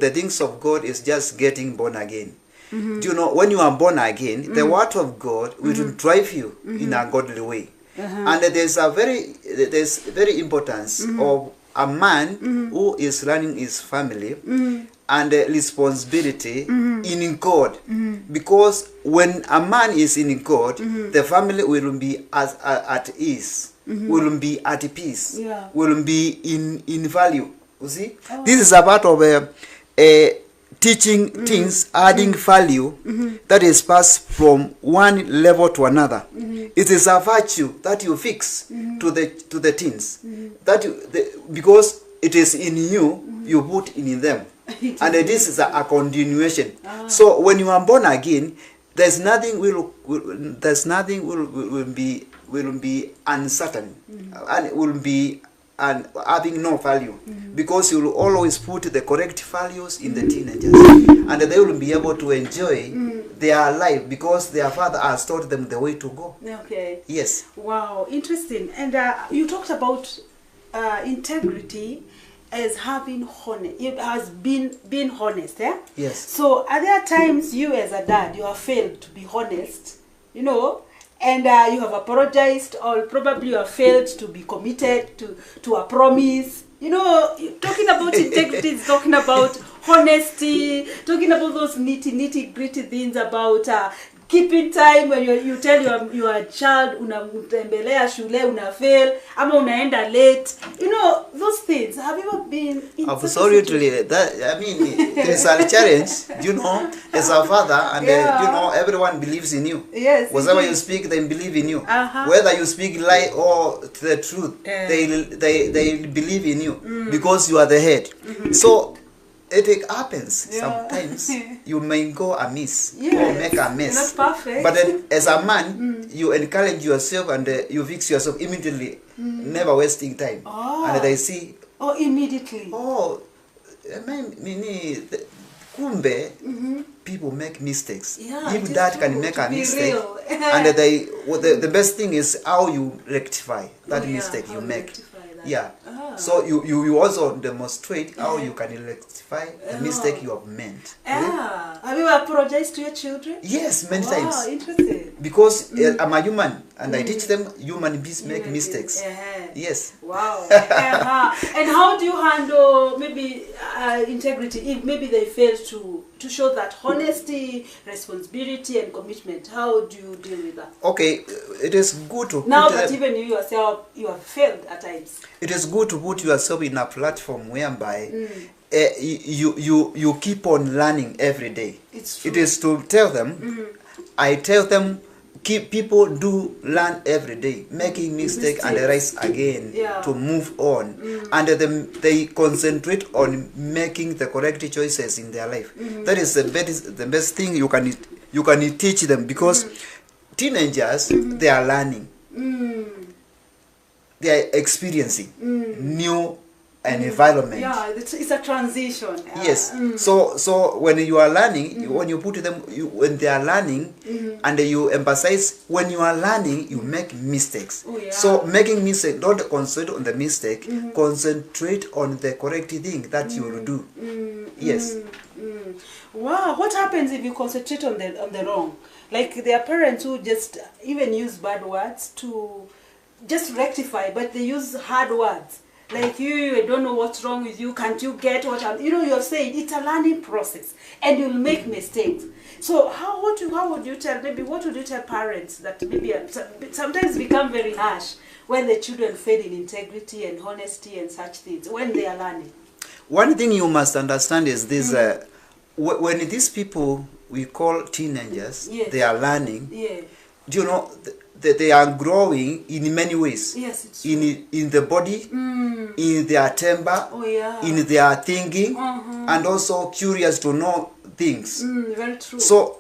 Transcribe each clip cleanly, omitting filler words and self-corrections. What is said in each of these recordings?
the things of God is just getting born again. Do you know, when you are born again, the word of God will drive you in a godly way. And there's very importance of a man who is running his family and responsibility in God, because when a man is in God, the family will be at ease, will be at peace, will be in value. You see, this is a part of teaching things, adding value that is passed from one level to another. It is a virtue that you fix to the things that because it is in you, you put in them, and this is a continuation. So when you are born again, there's nothing will be uncertain, and it will be and having no value, because you will always put the correct values in the teenagers, and they will be able to enjoy their life because their father has taught them the way to go. Okay. Yes. Wow, interesting. And you talked about integrity as having honest. It has being honest, yeah. Yes. So are there times you as a dad you have failed to be honest, you know? And you have apologized, or probably you have failed to be committed to a promise. You know, talking about integrity is talking about honesty, talking about those nitty gritty things about keeping time when you tell your child unamtembelea shule una fail ama unaenda late. You know, those things. Have you ever been in absolutely that? I mean, it is a challenge, you know, as a father, and you know, everyone believes in you. Yes. Whatever you speak, they believe in you. Whether you speak lie or the truth, they believe in you because you are the head. So it happens sometimes. You may go amiss or make a mess. Not perfect. But then, as a man, you encourage yourself and you fix yourself immediately, never wasting time. And they see. Oh, immediately. Oh, kumbe, people make mistakes. Even that can make a mistake. And the best thing is how you rectify that mistake you make. So you also demonstrate how you can rectify the mistake you have made. Have you apologized to your children? Yes, many times. Wow, interesting. Because I'm a human, and I teach them human beings make mistakes. Yes. Wow. And how do you handle maybe integrity if maybe they fail to show that honesty, responsibility, and commitment? How do you deal with that? Okay, it is good to now that even you yourself you have failed at times. It is good to put yourself in a platform whereby you keep on learning every day. It's true. It is to tell them. I tell them, people do learn every day, making mistakes and rise again to move on, and they concentrate on making the correct choices in their life. That is the best thing you can teach them, because teenagers, they are learning, they are experiencing new environment. Yeah, it's a transition. Yes. So when you are learning, when you put them, when they are learning, and you emphasize when you are learning, you make mistakes. So making mistake, don't concentrate on the mistake. Concentrate on the correct thing that you will do. Yes. Wow. What happens if you concentrate on the wrong? Like there are parents who just even use bad words to just rectify, but they use hard words. Like I don't know what's wrong with you. Can't you get what I'm? You know, you're saying it's a learning process, and you'll make mistakes. So how would you tell? Maybe what would you tell parents that maybe sometimes become very harsh when the children fail in integrity and honesty and such things when they are learning? One thing you must understand is this: when these people we call teenagers, they are learning. Do you know? They are growing in many ways. Yes, it's true. In the body, in their temper, in their thinking, and also curious to know things. Very true. So,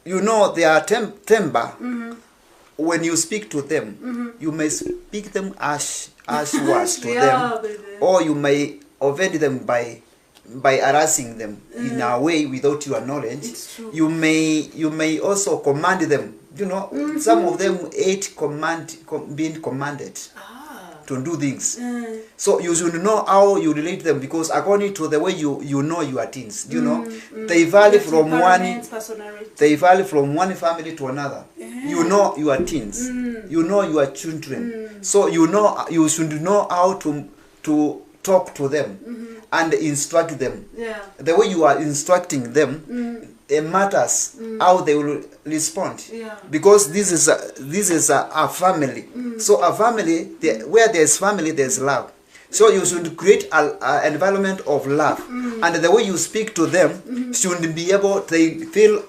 you know, their temper, when you speak to them, you may speak them harsh words to them, or you may offend them by harassing them in a way without your knowledge. It's true. You may also command them. You know, some of them hate being commanded. to do things. So you should know how you relate them, because according to the way you know your teens, you know, they vary from one family to another. You know your teens, you know your children, so you should know how to talk to them and instruct them. The way you are instructing them, it matters how they will respond, because this is a family. So a family, where there's family, there's love. So you should create an environment of love, and the way you speak to them should be able, they feel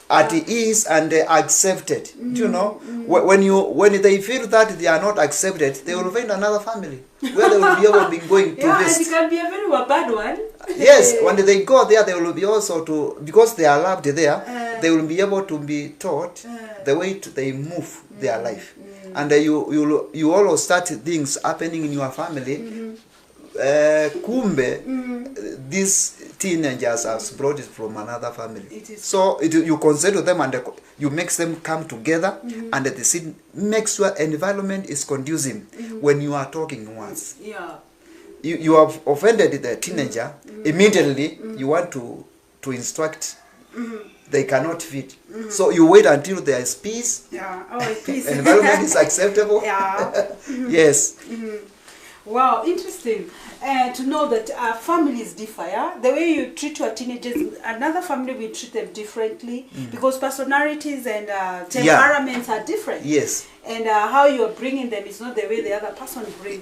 at ease and accepted. Do you know, when they feel that they are not accepted, they will find another family where they will be able to be going to visit. And it can be a very bad one. Yes, when they go there, they will be also because they are loved there, they will be able to be taught the way they move their life. And you all start things happening in your family. Kumbe, these teenagers are brought from another family. So you consider them and you make them come together, and the make sure environment is conducive when you are talking once. You have offended the teenager, immediately you want to instruct. They cannot fit. So you wait until there is peace. Peace. Environment is acceptable. Yes. Wow, interesting. To know that families differ. The way you treat your teenagers, another family will treat them differently, because personalities and temperaments are different. Yes. And how you are bringing them is not the way the other person bring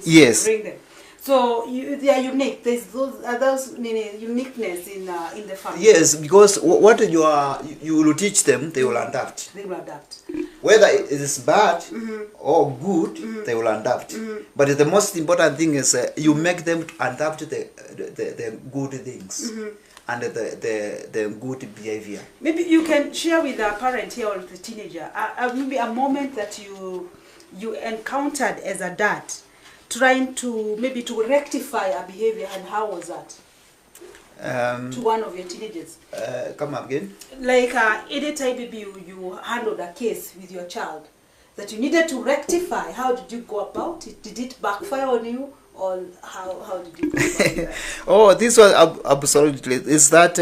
them. So they are unique. There's those uniqueness in the family. Yes, because what you will teach them, they will adapt. They will adapt. Whether it is bad or good, they will adapt. But the most important thing is you make them adapt the good things and the good behavior. Maybe you can share with the parent here or the teenager, maybe a moment that you encountered as a dad, trying to rectify a behavior, and how was that to one of your teenagers? Come again. Like anytime maybe you handled a case with your child that you needed to rectify, how did you go about it? Did it backfire on you, or how did you go about that? Oh, this was absolutely is that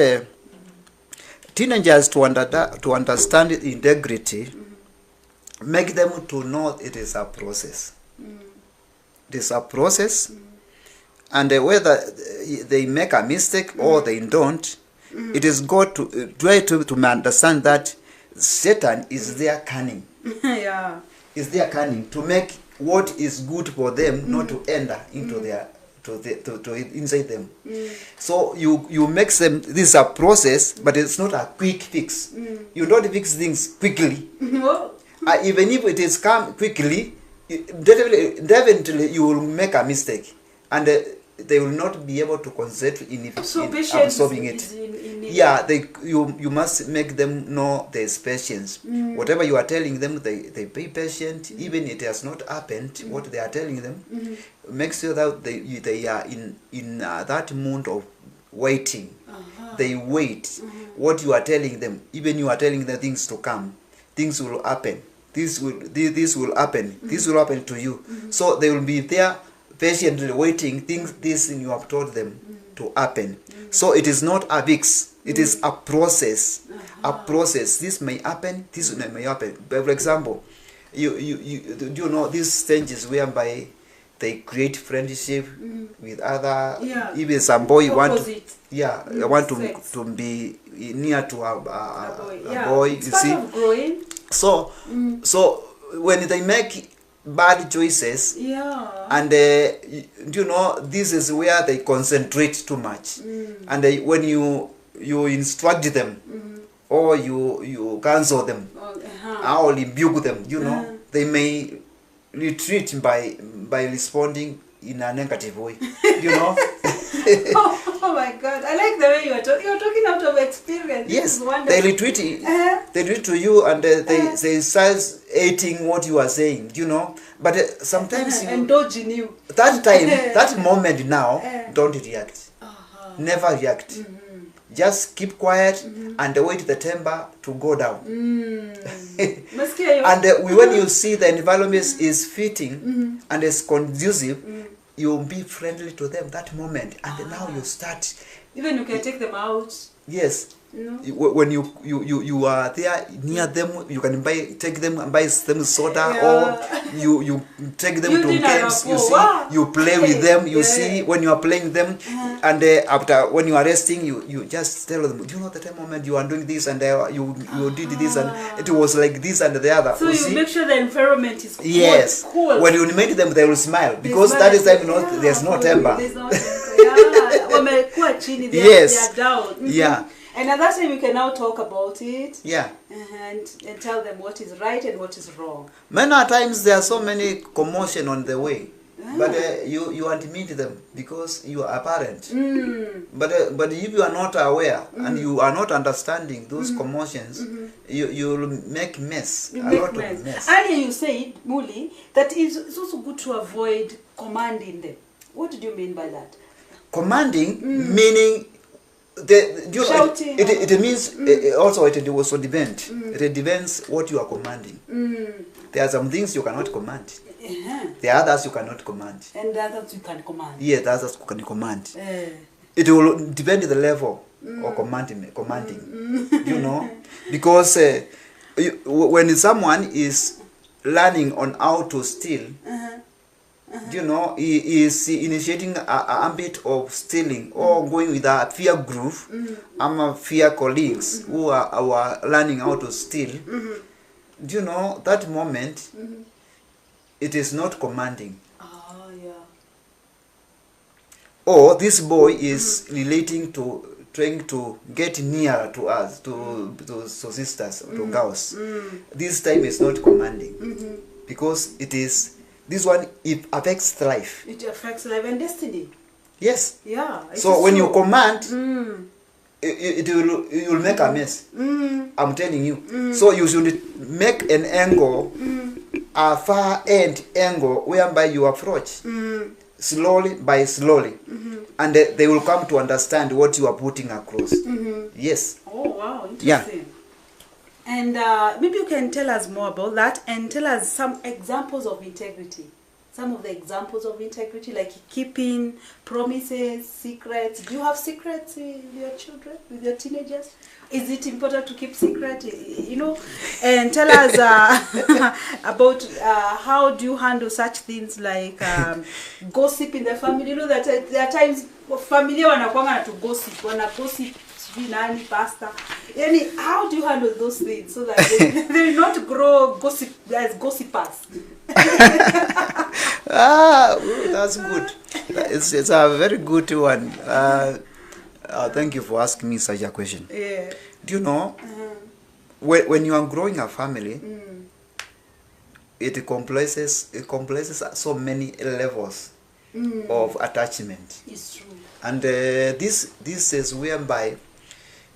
teenagers to understand integrity, make them to know it is a process. It is a process, and whether they make a mistake or they don't, it is God to try to understand that Satan is there cunning. Is there cunning to make what is good for them not to enter into their to inside them. So you make them. This is a process, but it's not a quick fix. You don't fix things quickly. Even if it is come quickly, definitely you will make a mistake, and they will not be able to concentrate in absorbing it. You must make them know there's patience. Whatever you are telling them, they pay patient, even it has not happened. What they are telling them, make sure that they are in that mood of waiting. They wait. What you are telling them, even you are telling them things to come, things will happen. This will happen. This will happen to you. So they will be there patiently waiting. This you have told them to happen. So it is not a fix. It is a process. A process. This may happen. This may happen. But for example, you know these stages whereby they create friendship with other. Even some boy Opposite. want to be near to a boy. It's you part see. of growing. So when they make bad choices, and you know, this is where they concentrate too much, and when you instruct them or you cancel them or rebuke them, you know, they may retreat by responding in a negative way, you know. Oh my God! I like the way you are talking. You're talking out of experience. Yes, they retreat. They retreat to you, and they start hating what you are saying. You know, but sometimes indulge in you. That time, that moment now, don't react. Never react. just keep quiet and wait the temper to go down. Nasikia hiyo. And when you see the environment is fitting and is conducive, you'll be friendly to them that moment, and now you start. Even you can take them out. Yes. No. When you are there near them, you can take them and buy them soda, Yeah. or you take them You to did a games. You rapport. see, Wow. you play with them. You Yeah. see, when you are playing with them, and after when you are resting, you just tell them, do you know the time moment you are doing this, and you did this, and it was like this and the other. So you see? make sure the environment is cool. Yes. Cool. When you meet them, they will smile They because smile that is and time say, not there's no temper. There's no temper. Yeah. Wamekuwa chini, they Yes. are down. Yeah. And at that time you can now talk about it. Yeah. And tell them what is right and what is wrong. Many times there are so many commotion on the way, but you admit them because you are a parent. But if you are not aware and you are not understanding those commotions, you'll make mess. You a make lot mess. of mess. Earlier you said, Muli, that it's also good to avoid commanding them. What did you mean by that? Commanding meaning Shouting. it means also it also depends. It depends what you are commanding. There are some things you cannot command. There are others you cannot command. And the others you can command. Yes, the others you can command. It will depend on the level of commanding. You know, because when someone is learning on how to steal, you know, he is initiating an ambit of stealing or going with a fear group, fear colleagues who are learning how to steal. Do you know that moment? It is not commanding. Ah, yeah. Or this boy is relating to trying to get nearer to us, to sisters, to girls. This time is not commanding because it is. This one, it affects life. It affects life and destiny. Yes. Yeah. So when you command, it will make a mess. I'm telling you. So you should make an angle, a far end angle, whereby you approach slowly by slowly, and they will come to understand what you are putting across. Yes. Oh wow, interesting. Yeah. And maybe you can tell us more about that and tell us some examples of integrity. Some of the examples of integrity, like keeping promises, secrets. Do you have secrets with your children, with your teenagers? Is it important to keep secret? You know, and tell us about how do you handle such things like gossip in the family. You know that there are times familia wanakuanga to gossip, gossip. Pastor. How do you handle those things so that they will not grow as gossipers? That's good. It's a very good one. Thank you for asking me such a question. Yeah. Do you know, when you are growing a family, it comprises so many levels of attachment. It's true. And this is whereby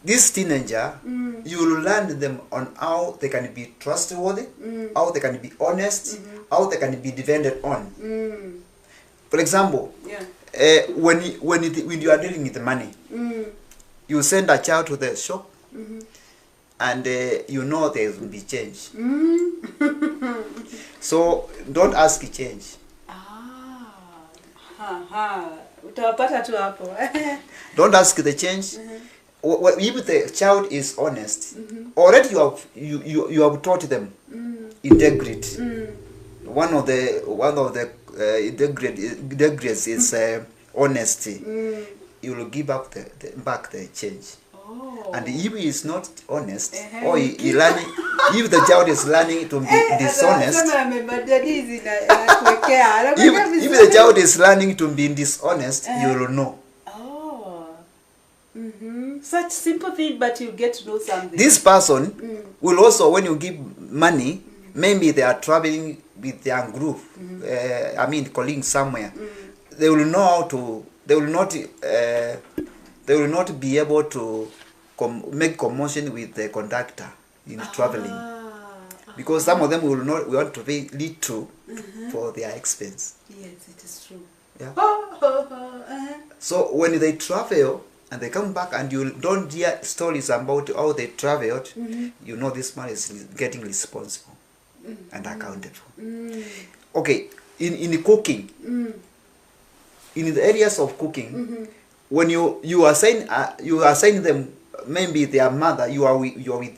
this teenager, you will learn them on how they can be trustworthy, how they can be honest, how they can be depended on. For example, when you are dealing with money, you send a child to the shop, and you know there will be change. So don't ask change. Utawapata tu hapo. Don't ask the change. If the child is honest, already you have taught them integrity. One of the integrities is honesty. You will give up back the change. And if he is not honest, or he learning, if the child is learning to be dishonest, if the child is learning to be dishonest, you will know. Such simple thing, but you get to know something. This person will also, when you give money, maybe they are traveling with their group, colleagues somewhere. They will know how to. They will not be able to make commotion with the conductor in traveling, because some of them will not want to pay little for their expense. Yes, it is true. Yeah. So when they travel, and they come back and you don't hear stories about how they traveled, you know this man is getting responsible and accounted for. Okay, in cooking, in the areas of cooking, when you assign them, maybe their mother, you are with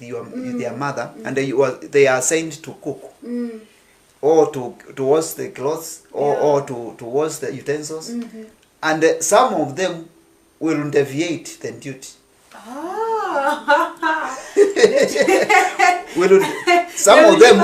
their mother, and they are assigned to cook, or to wash the clothes, or to wash the utensils, and some of them will deviate the duty. Ah. Some of them